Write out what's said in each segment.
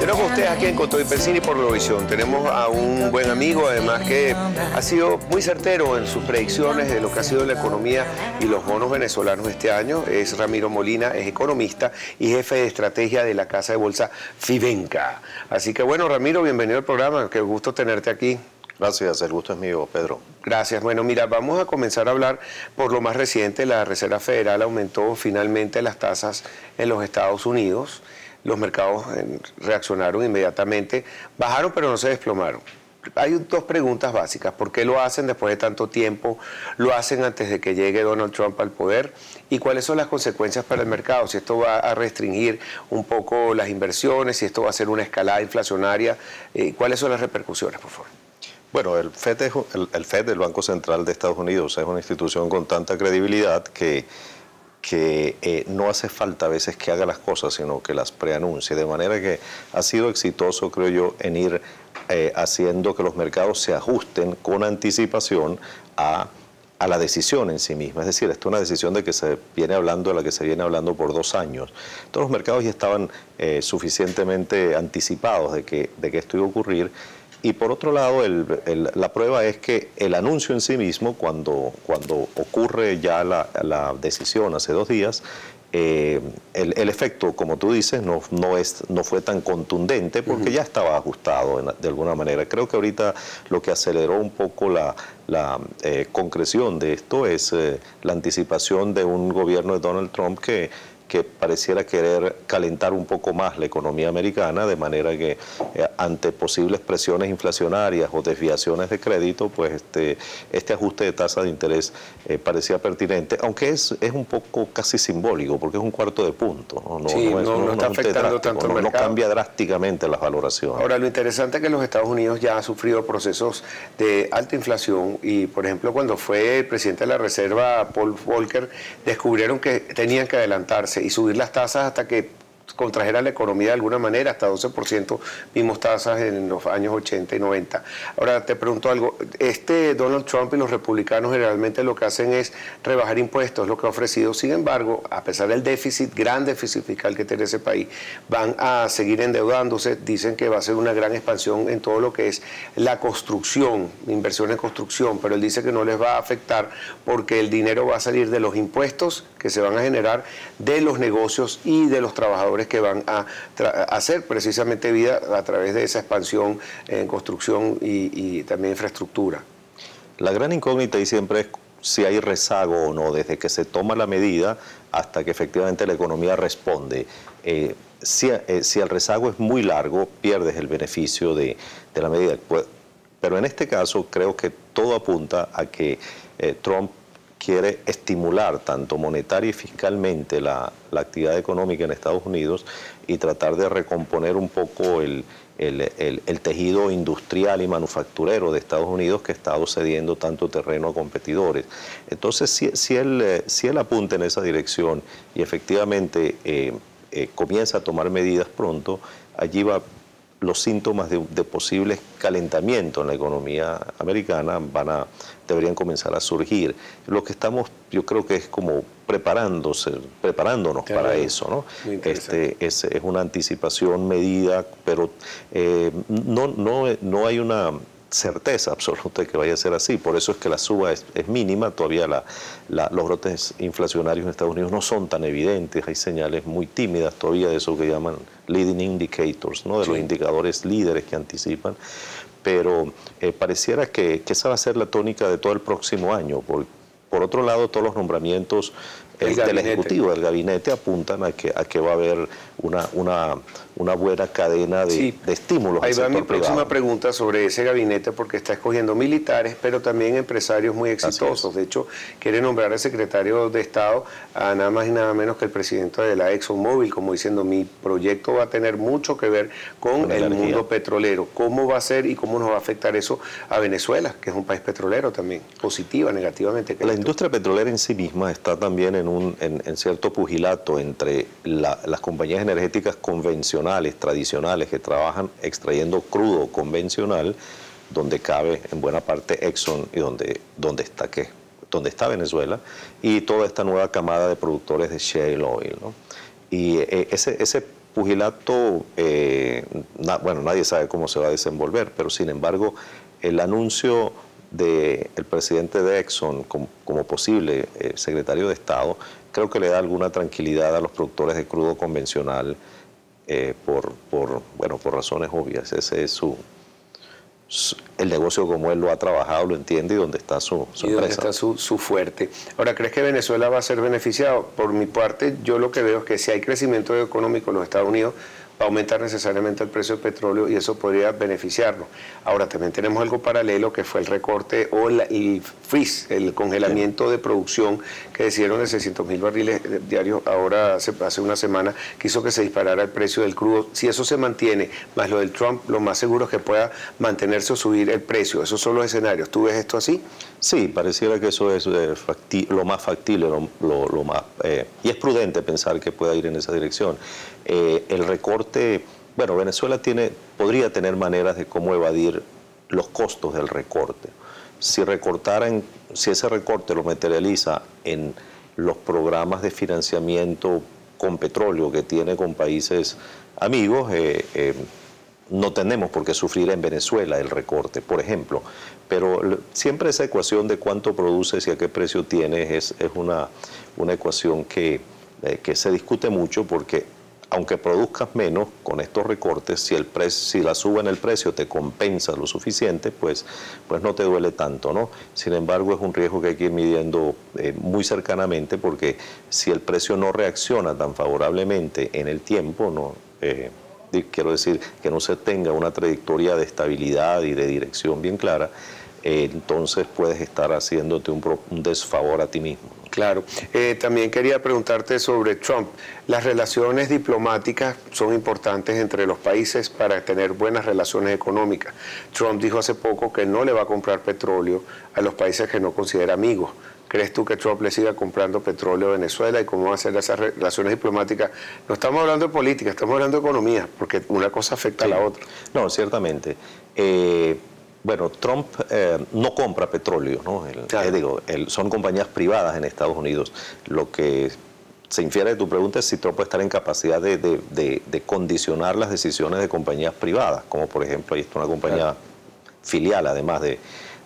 Tenemos con ustedes aquí en Cotoí Pensini por Globovisión. Tenemos a un buen amigo, además que ha sido muy certero en sus predicciones de lo que ha sido la economía y los bonos venezolanos este año. Es Ramiro Molina, es economista y jefe de estrategia de la casa de bolsa Fivenca. Así que bueno, Ramiro, bienvenido al programa. Qué gusto tenerte aquí. Gracias, el gusto es mío, Pedro. Gracias. Bueno, mira, vamos a comenzar a hablar por lo más reciente. La Reserva Federal aumentó finalmente las tasas en los Estados Unidos. Los mercados reaccionaron inmediatamente, bajaron pero no se desplomaron. Hay dos preguntas básicas. ¿Por qué lo hacen después de tanto tiempo? ¿Lo hacen antes de que llegue Donald Trump al poder? ¿Y cuáles son las consecuencias para el mercado? Si esto va a restringir un poco las inversiones, si esto va a ser una escalada inflacionaria, ¿cuáles son las repercusiones, por favor? Bueno, el FED, el Banco Central de Estados Unidos, es una institución con tanta credibilidad que no hace falta a veces que haga las cosas, sino que las preanuncie. De manera que ha sido exitoso, creo yo, en ir haciendo que los mercados se ajusten con anticipación a la decisión en sí misma. Es decir, esta es una decisión de la que se viene hablando por 2 años. Todos los mercados ya estaban suficientemente anticipados de que esto iba a ocurrir. Y por otro lado, la prueba es que el anuncio en sí mismo, cuando ocurre ya la decisión hace 2 días, el efecto, como tú dices, no fue tan contundente porque ya estaba ajustado de alguna manera. Creo que ahorita lo que aceleró un poco la concreción de esto es la anticipación de un gobierno de Donald Trump que pareciera querer calentar un poco más la economía americana, de manera que ante posibles presiones inflacionarias o desviaciones de crédito, pues este ajuste de tasa de interés parecía pertinente, aunque es un poco casi simbólico, porque es un 1/4 de punto. No está afectando tanto el mercado. No cambia drásticamente las valoraciones. Ahora, lo interesante es que los Estados Unidos ya han sufrido procesos de alta inflación y, por ejemplo, cuando fue el presidente de la Reserva, Paul Volcker, descubrieron que tenían que adelantarse y subir las tasas hasta que contrajera la economía de alguna manera, hasta 12% vimos tasas en los años 80 y 90. Ahora te pregunto algo, Donald Trump y los republicanos generalmente lo que hacen es rebajar impuestos, lo que ha ofrecido. Sin embargo, a pesar del gran déficit fiscal que tiene ese país, van a seguir endeudándose. Dicen que va a ser una gran expansión en todo lo que es la construcción, inversión en construcción, pero él dice que no les va a afectar porque el dinero va a salir de los impuestos que se van a generar, de los negocios y de los trabajadores que van a hacer precisamente vida a través de esa expansión en construcción y también infraestructura. La gran incógnita ahí siempre es si hay rezago o no, desde que se toma la medida hasta que efectivamente la economía responde. Si el rezago es muy largo, pierdes el beneficio de la medida. Pero en este caso creo que todo apunta a que Trump quiere estimular tanto monetaria y fiscalmente la actividad económica en Estados Unidos y tratar de recomponer un poco el tejido industrial y manufacturero de Estados Unidos, que ha estado cediendo tanto terreno a competidores. Entonces, si él apunta en esa dirección y efectivamente comienza a tomar medidas pronto, allí los síntomas de posibles calentamiento en la economía americana deberían comenzar a surgir. Lo que estamos, yo creo que es como preparándonos para eso, ¿no? Es una anticipación medida, pero no hay una certeza absoluta de que vaya a ser así. Por eso es que la suba es mínima. Todavía los brotes inflacionarios en Estados Unidos no son tan evidentes. Hay señales muy tímidas todavía de eso que llaman leading indicators, ¿no? De los indicadores líderes que anticipan. Pero pareciera que esa va a ser la tónica de todo el próximo año. Por otro lado, todos los nombramientos del Ejecutivo, del Gabinete, apuntan a que va a haber una buena cadena de estímulos. Ahí va mi próxima pregunta sobre ese gabinete, porque está escogiendo militares, pero también empresarios muy exitosos. De hecho, quiere nombrar al secretario de Estado a nada más y nada menos que el presidente de la ExxonMobil, como diciendo, mi proyecto va a tener mucho que ver con el mundo petrolero. ¿Cómo va a ser y cómo nos va a afectar eso a Venezuela, que es un país petrolero también, positiva, negativamente? La industria petrolera en sí misma está también en cierto pugilato entre las compañías energéticas convencionales, tradicionales, que trabajan extrayendo crudo convencional, donde cabe en buena parte Exxon y donde está Venezuela, y toda esta nueva camada de productores de shale oil, ¿no? Y ese pugilato, bueno, nadie sabe cómo se va a desenvolver, pero sin embargo, el anuncio del presidente de Exxon como posible secretario de Estado, creo que le da alguna tranquilidad a los productores de crudo convencional por razones obvias. Ese es el negocio como él lo ha trabajado, lo entiende y donde está su empresa. Y donde está su fuerte. Ahora, ¿crees que Venezuela va a ser beneficiado? Por mi parte, yo lo que veo es que si hay crecimiento económico en los Estados Unidos, va a aumentar necesariamente el precio del petróleo y eso podría beneficiarnos. Ahora, también tenemos algo paralelo que fue el recorte o el freeze, el congelamiento de producción que decidieron de 600.000 barriles diarios ahora hace una semana, que hizo que se disparara el precio del crudo. Si eso se mantiene, más lo del Trump, lo más seguro es que pueda mantenerse o subir el precio. Esos son los escenarios. ¿Tú ves esto así? Sí, pareciera que eso es lo más factible, lo más, y es prudente pensar que pueda ir en esa dirección. El recorte, bueno, Venezuela podría tener maneras de cómo evadir los costos del recorte. Si ese recorte lo materializa en los programas de financiamiento con petróleo que tiene con países amigos, no tenemos por qué sufrir en Venezuela el recorte, por ejemplo. Pero siempre esa ecuación de cuánto produces y a qué precio tienes es una ecuación que se discute mucho porque aunque produzcas menos con estos recortes, si la suba en el precio te compensa lo suficiente, pues no te duele tanto, ¿no? Sin embargo, es un riesgo que hay que ir midiendo muy cercanamente porque si el precio no reacciona tan favorablemente en el tiempo, ¿no? Quiero decir, que no se tenga una trayectoria de estabilidad y de dirección bien clara, entonces puedes estar haciéndote un desfavor a ti mismo. Claro. También quería preguntarte sobre Trump. Las relaciones diplomáticas son importantes entre los países para tener buenas relaciones económicas. Trump dijo hace poco que no le va a comprar petróleo a los países que no considera amigos. ¿Crees tú que Trump le siga comprando petróleo a Venezuela y cómo van a ser esas relaciones diplomáticas? No estamos hablando de política, estamos hablando de economía, porque una cosa afecta a la otra. No, ciertamente. Bueno, Trump no compra petróleo, ¿no? Claro. Son compañías privadas en Estados Unidos. Lo que se infiere de tu pregunta es si Trump puede estar en capacidad de condicionar las decisiones de compañías privadas, como por ejemplo, ahí está una compañía filial, además de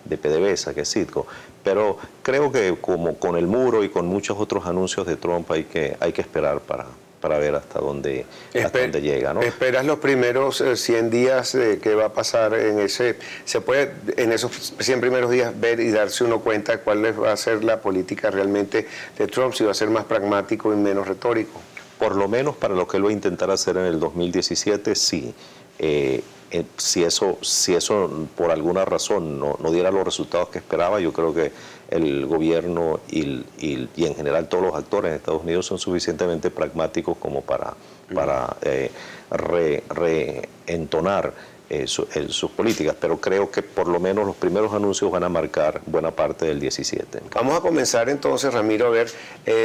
PDVSA, que es Citgo. Pero creo que como con el muro y con muchos otros anuncios de Trump hay que esperar para ver hasta dónde llega, ¿no? ¿Esperas los primeros 100 días qué va a pasar en ese? ¿Se puede en esos 100 primeros días ver y darse uno cuenta cuál va a ser la política realmente de Trump, si va a ser más pragmático y menos retórico? Por lo menos para lo que él va a intentar hacer en el 2017, sí. Si eso por alguna razón no diera los resultados que esperaba, yo creo que el gobierno y en general todos los actores en Estados Unidos son suficientemente pragmáticos como para reentonar sus políticas, pero creo que por lo menos los primeros anuncios van a marcar buena parte del 17. Vamos a comenzar entonces, Ramiro, a ver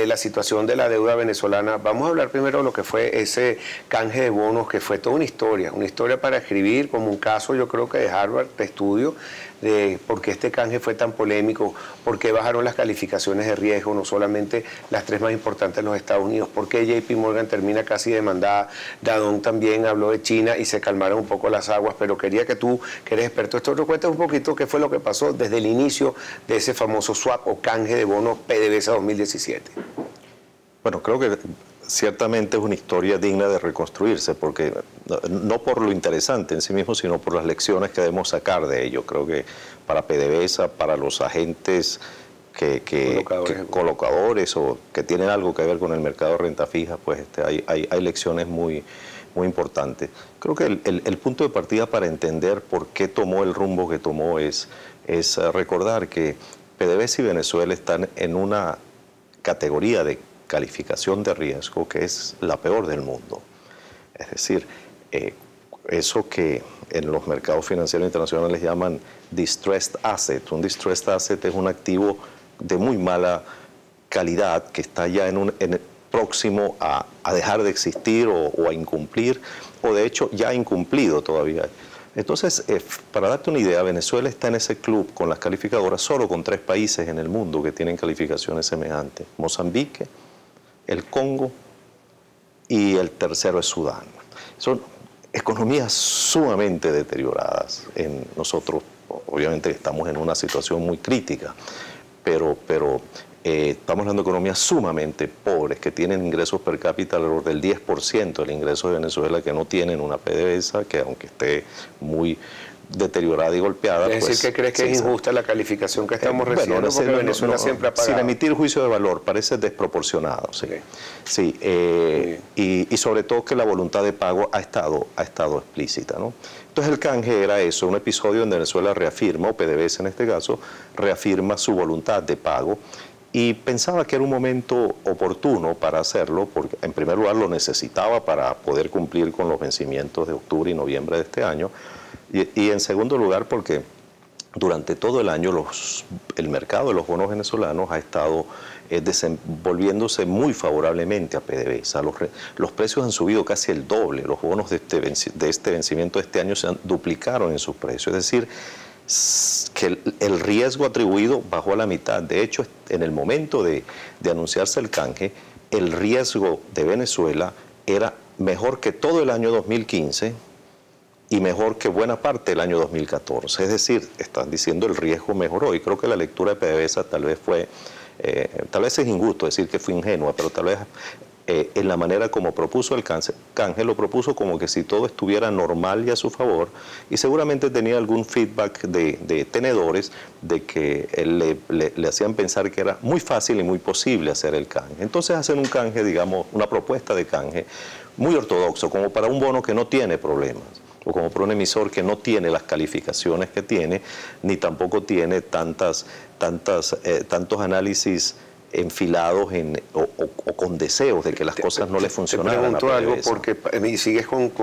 la situación de la deuda venezolana. Vamos a hablar primero de lo que fue ese canje de bonos, que fue toda una historia para escribir, como un caso yo creo que de Harvard, de estudio, de por qué este canje fue tan polémico, por qué bajaron las calificaciones de riesgo, no solamente las tres más importantes en los Estados Unidos, por qué JP Morgan termina casi demandada, Dadón también habló de China y se calmaron un poco las aguas, pero quería que tú, que eres experto, esto nos cuentes un poquito qué fue lo que pasó desde el inicio de ese famoso swap o canje de bonos PDVSA 2017. Bueno, creo que ciertamente es una historia digna de reconstruirse, porque no por lo interesante en sí mismo, sino por las lecciones que debemos sacar de ello. Creo que para PDVSA, para los agentes colocadores o que tienen algo que ver con el mercado de renta fija, pues hay lecciones muy importantes. Creo que el punto de partida para entender por qué tomó el rumbo que tomó es recordar que PDVSA y Venezuela están en una categoría de calificación de riesgo que es la peor del mundo. Es decir, eso que en los mercados financieros internacionales llaman distressed asset. Un distressed asset es un activo de muy mala calidad que está ya próximo a dejar de existir o a incumplir, o de hecho ya ha incumplido todavía. Entonces, para darte una idea, Venezuela está en ese club con las calificadoras solo con 3 países en el mundo que tienen calificaciones semejantes: Mozambique, el Congo y el tercero es Sudán. Son economías sumamente deterioradas. Nosotros, obviamente, estamos en una situación muy crítica, pero estamos hablando de economías sumamente pobres, que tienen ingresos per cápita alrededor del 10% del ingreso de Venezuela, que no tienen una PDVSA, que aunque esté muy deteriorada y golpeada. Es decir, que crees que es injusta la calificación que estamos recibiendo, porque Venezuela siempre ha pagado. Sin emitir juicio de valor, parece desproporcionado. Sí, okay. Sí, y sobre todo que la voluntad de pago ha estado explícita, ¿no? Entonces el canje era eso, un episodio donde Venezuela reafirma, o PDVSA en este caso, reafirma su voluntad de pago, y pensaba que era un momento oportuno para hacerlo, porque en primer lugar lo necesitaba para poder cumplir con los vencimientos de octubre y noviembre de este año, y en segundo lugar porque durante todo el año el mercado de los bonos venezolanos ha estado desenvolviéndose muy favorablemente a PDVSA. Los precios han subido casi el doble, los bonos de este vencimiento de este año se duplicaron en sus precios, es decir, que el riesgo atribuido bajó a la mitad. De hecho, en el momento de anunciarse el canje, el riesgo de Venezuela era mejor que todo el año 2015 y mejor que buena parte del año 2014. Es decir, están diciendo el riesgo mejoró, y creo que la lectura de PDVSA tal vez es injusto decir que fue ingenua, pero tal vez en la manera como propuso el canje, lo propuso como que si todo estuviera normal y a su favor, y seguramente tenía algún feedback de tenedores de que le hacían pensar que era muy fácil y muy posible hacer el canje. Entonces hacen un canje, digamos, una propuesta de canje muy ortodoxo, como para un bono que no tiene problemas, o como para un emisor que no tiene las calificaciones que tiene, ni tampoco tiene tantos análisis enfilados o con deseos de que las cosas no le funcionaran. Te pregunto algo porque sigues con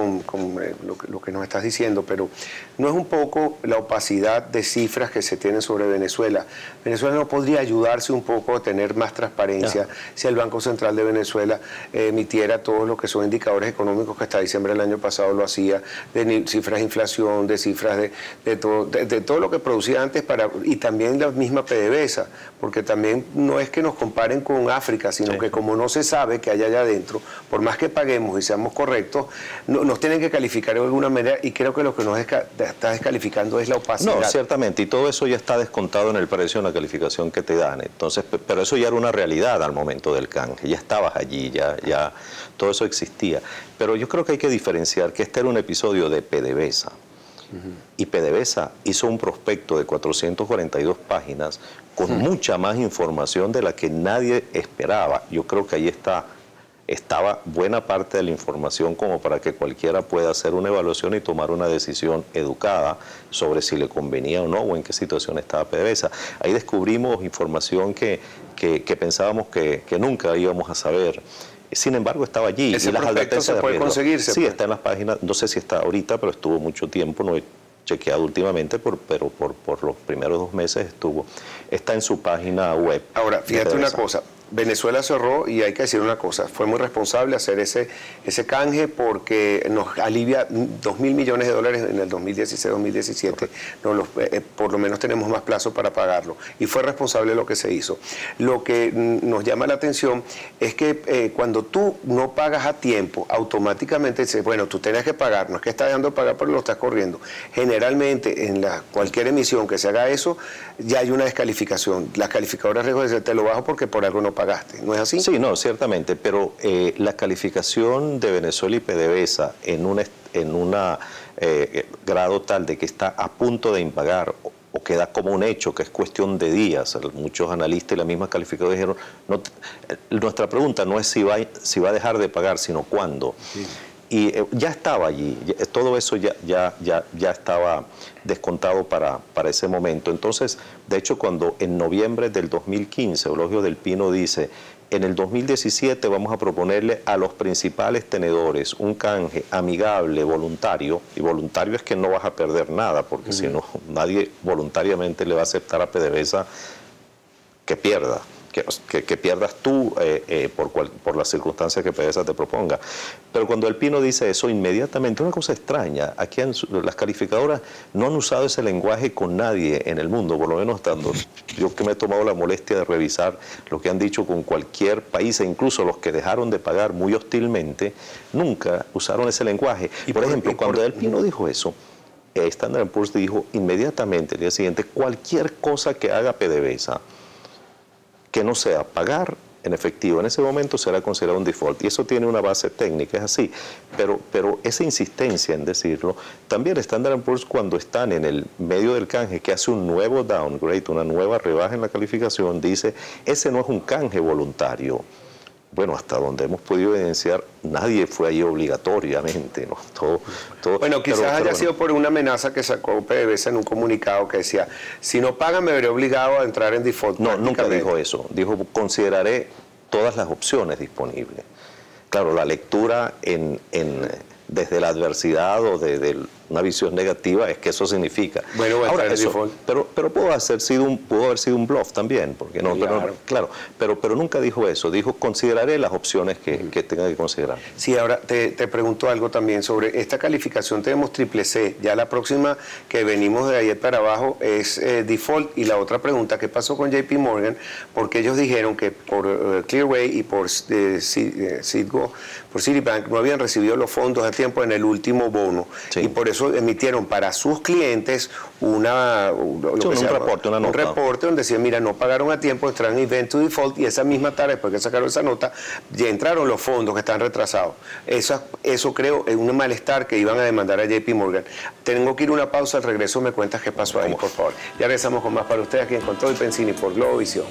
lo que nos estás diciendo, pero ¿no es un poco la opacidad de cifras que se tienen sobre Venezuela? Venezuela no podría ayudarse un poco a tener más transparencia si el Banco Central de Venezuela emitiera todos lo que son indicadores económicos, que hasta diciembre del año pasado lo hacía, de cifras de inflación, de cifras de todo lo que producía antes, y también la misma PDVSA, porque también no es que nos comparen con África, sino que como no se sabe qué hay allá adentro, por más que paguemos y seamos correctos, nos tienen que calificar de alguna manera, y creo que lo que nos está descalificando es la opacidad. No, ciertamente, y todo eso ya está descontado en el precio, en la calificación que te dan. Entonces, pero eso ya era una realidad al momento del canje, ya estabas allí, ya todo eso existía. Pero yo creo que hay que diferenciar que este era un episodio de PDVSA. Y PDVSA hizo un prospecto de 442 páginas con mucha más información de la que nadie esperaba. Yo creo que ahí estaba buena parte de la información como para que cualquiera pueda hacer una evaluación y tomar una decisión educada sobre si le convenía o no, o en qué situación estaba PDVSA. Ahí descubrimos información que pensábamos que nunca íbamos a saber. Sin embargo, estaba allí. ¿Ese prospecto se puede conseguir? Sí, está en las páginas, no sé si está ahorita, pero estuvo mucho tiempo, no he chequeado últimamente, pero por los primeros 2 meses estuvo. Está en su página web. Ahora, fíjate una cosa. Venezuela cerró, y hay que decir una cosa, fue muy responsable hacer ese canje, porque nos alivia $2.000 millones en el 2016-2017, por lo menos tenemos más plazo para pagarlo, y fue responsable lo que se hizo. Lo que nos llama la atención es que cuando tú no pagas a tiempo, automáticamente dices, bueno, tú tenías que pagar, no es que estás dejando de pagar, pero lo estás corriendo. Generalmente en cualquier emisión que se haga eso, ya hay una descalificación. Las calificadoras de riesgo dicen, te lo bajo porque por algo no pagaste, ¿no es así? Sí, no, ciertamente, pero la calificación de Venezuela y PDVSA en un grado tal de que está a punto de impagar o que da como un hecho, que es cuestión de días. Muchos analistas y la misma calificadora dijeron, nuestra pregunta no es si va a dejar de pagar, sino cuándo. Sí. Y ya estaba allí, todo eso ya estaba descontado para ese momento. Entonces, de hecho, cuando en noviembre del 2015 Eulogio del Pino dice, en el 2017 vamos a proponerle a los principales tenedores un canje amigable, voluntario, y voluntario es que no vas a perder nada, porque si no, nadie voluntariamente le va a aceptar a PDVSA que pierda. que pierdas tú por las circunstancias que PDVSA te proponga. Pero cuando el Pino dice eso, inmediatamente, una cosa extraña, aquí las calificadoras no han usado ese lenguaje con nadie en el mundo, por lo menos tanto, yo que me he tomado la molestia de revisar lo que han dicho con cualquier país, e incluso los que dejaron de pagar muy hostilmente, nunca usaron ese lenguaje. Y por ejemplo, cuando el Pino dijo eso, Standard & Poor's dijo inmediatamente el día siguiente, cualquier cosa que haga PDVSA que no sea pagar en efectivo en ese momento será considerado un default, y eso tiene una base técnica, es así, pero esa insistencia en decirlo, también Standard & Poor's, cuando están en el medio del canje, que hace un nuevo downgrade, una nueva rebaja en la calificación, dice, ese no es un canje voluntario. Bueno, hasta donde hemos podido evidenciar, nadie fue ahí obligatoriamente, ¿no? Bueno, quizás haya sido por una amenaza que sacó PDVSA en un comunicado que decía, si no pagan me veré obligado a entrar en default. No, nunca dijo eso. Dijo, consideraré todas las opciones disponibles. Claro, la lectura desde la adversidad o desde una visión negativa es que eso significa. Bueno, ahora, eso, pero pudo haber sido un bluff también, porque no, claro. pero nunca dijo eso. Dijo, consideraré las opciones que tenga que considerar. Sí, ahora te pregunto algo también sobre esta calificación. Tenemos triple C, ya la próxima que venimos de ayer para abajo es default, y la otra pregunta, ¿qué pasó con JP Morgan? Porque ellos dijeron que por Clearway y por Citibank no habían recibido los fondos a tiempo en el último bono, sí. Y por eso emitieron para sus clientes un reporte donde decía, mira, no pagaron a tiempo, entraron en event to default, y esa misma tarde, después que sacaron esa nota, ya entraron los fondos que están retrasados. Eso creo es un malestar que iban a demandar a JP Morgan. Tengo que ir a una pausa, al regreso me cuentas qué pasó ahí, por favor. Ya regresamos con más para ustedes aquí en Con Todo y Pensini por Globovisión.